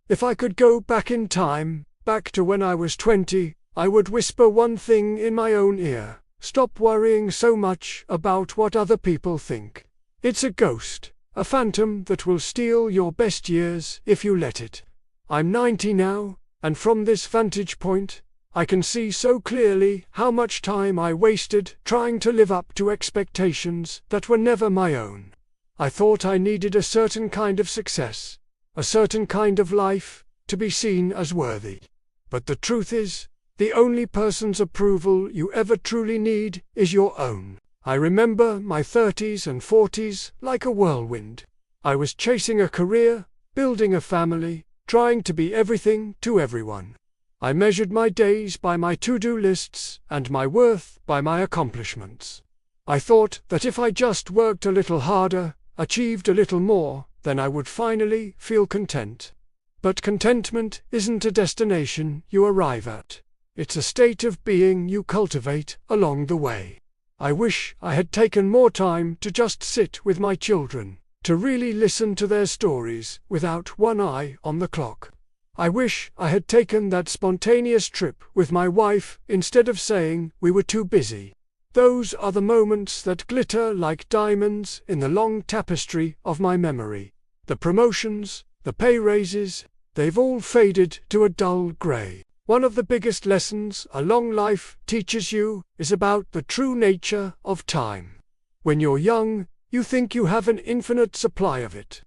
If I could go back in time, back to when I was 20, I would whisper one thing in my own ear. Stop worrying so much about what other people think. It's a ghost, a phantom that will steal your best years if you let it. I'm 90 now, and from this vantage point, I can see so clearly how much time I wasted trying to live up to expectations that were never my own. I thought I needed a certain kind of success, a certain kind of life, to be seen as worthy. But the truth is, the only person's approval you ever truly need is your own. I remember my 30s and 40s like a whirlwind. I was chasing a career, building a family, trying to be everything to everyone. I measured my days by my to-do lists and my worth by my accomplishments. I thought that if I just worked a little harder, achieved a little more, then I would finally feel content. But contentment isn't a destination you arrive at. It's a state of being you cultivate along the way. I wish I had taken more time to just sit with my children, to really listen to their stories without one eye on the clock. I wish I had taken that spontaneous trip with my wife instead of saying we were too busy. Those are the moments that glitter like diamonds in the long tapestry of my memory. The promotions, the pay raises, they've all faded to a dull grey. One of the biggest lessons a long life teaches you is about the true nature of time. When you're young, you think you have an infinite supply of it.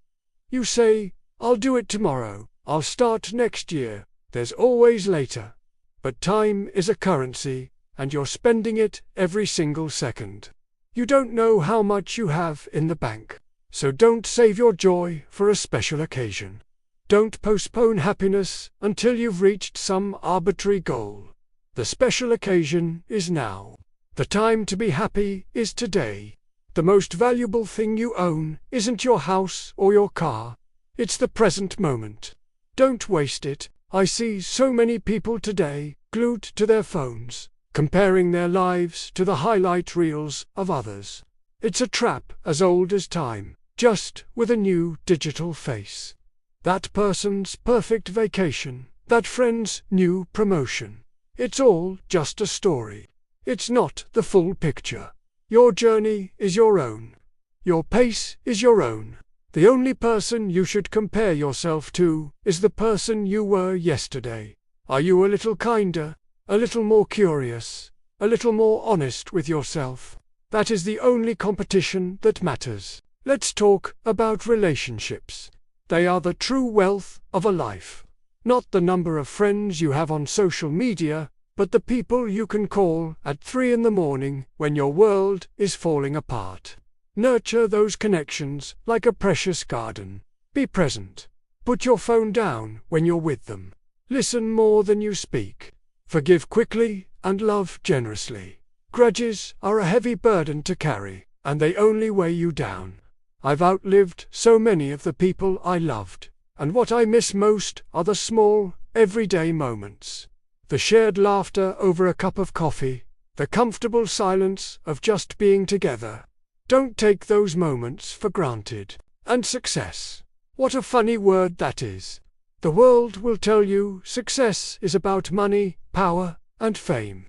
You say, "I'll do it tomorrow. I'll start next year." There's always later. But time is a currency, and you're spending it every single second. You don't know how much you have in the bank. So don't save your joy for a special occasion. Don't postpone happiness until you've reached some arbitrary goal. The special occasion is now. The time to be happy is today. The most valuable thing you own isn't your house or your car. It's the present moment. Don't waste it. I see so many people today glued to their phones, comparing their lives to the highlight reels of others. It's a trap as old as time, just with a new digital face. That person's perfect vacation, that friend's new promotion. It's all just a story. It's not the full picture. Your journey is your own. Your pace is your own. The only person you should compare yourself to is the person you were yesterday. Are you a little kinder, a little more curious, a little more honest with yourself? That is the only competition that matters. Let's talk about relationships. They are the true wealth of a life. Not the number of friends you have on social media, but the people you can call at 3 a.m. when your world is falling apart. Nurture those connections like a precious garden. Be present. Put your phone down when you're with them. Listen more than you speak. Forgive quickly and love generously. Grudges are a heavy burden to carry, and they only weigh you down. I've outlived so many of the people I loved, and what I miss most are the small, everyday moments. The shared laughter over a cup of coffee, the comfortable silence of just being together. Don't take those moments for granted. And success. What a funny word that is. The world will tell you success is about money, power, and fame.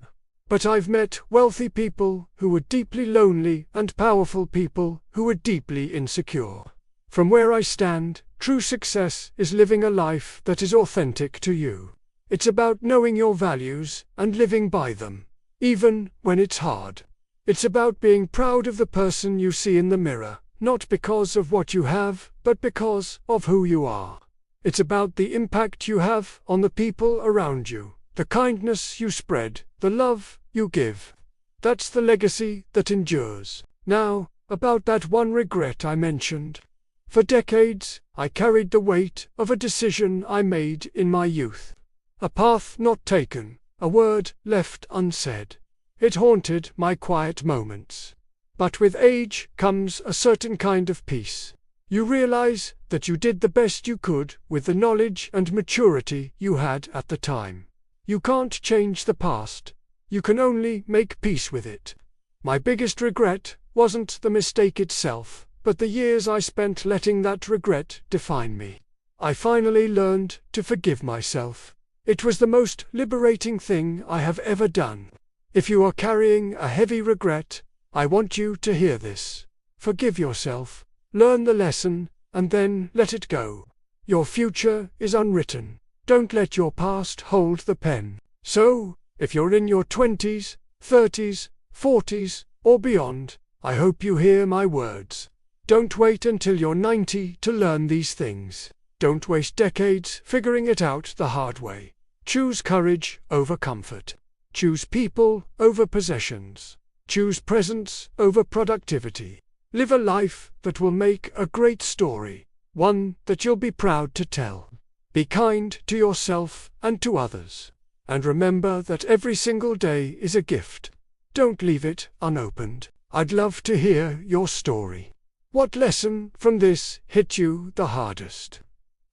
But I've met wealthy people who were deeply lonely and powerful people who were deeply insecure. From where I stand, true success is living a life that is authentic to you. It's about knowing your values and living by them, even when it's hard. It's about being proud of the person you see in the mirror, not because of what you have, but because of who you are. It's about the impact you have on the people around you, the kindness you spread, the love you give. That's the legacy that endures. Now, about that one regret I mentioned. For decades, I carried the weight of a decision I made in my youth. A path not taken, a word left unsaid. It haunted my quiet moments. But with age comes a certain kind of peace. You realize that you did the best you could with the knowledge and maturity you had at the time. You can't change the past. You can only make peace with it. My biggest regret wasn't the mistake itself, but the years I spent letting that regret define me. I finally learned to forgive myself. It was the most liberating thing I have ever done. If you are carrying a heavy regret, I want you to hear this. Forgive yourself, learn the lesson, and then let it go. Your future is unwritten. Don't let your past hold the pen. So, if you're in your 20s, 30s, 40s, or beyond, I hope you hear my words. Don't wait until you're 90 to learn these things. Don't waste decades figuring it out the hard way. Choose courage over comfort. Choose people over possessions. Choose presence over productivity. Live a life that will make a great story, one that you'll be proud to tell. Be kind to yourself and to others. And remember that every single day is a gift. Don't leave it unopened. I'd love to hear your story. What lesson from this hit you the hardest?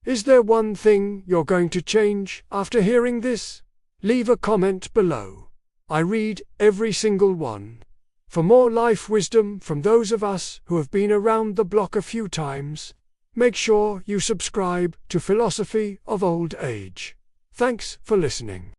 Is there one thing you're going to change after hearing this? Leave a comment below. I read every single one. For more life wisdom from those of us who have been around the block a few times, make sure you subscribe to Philosophy of Old Age. Thanks for listening.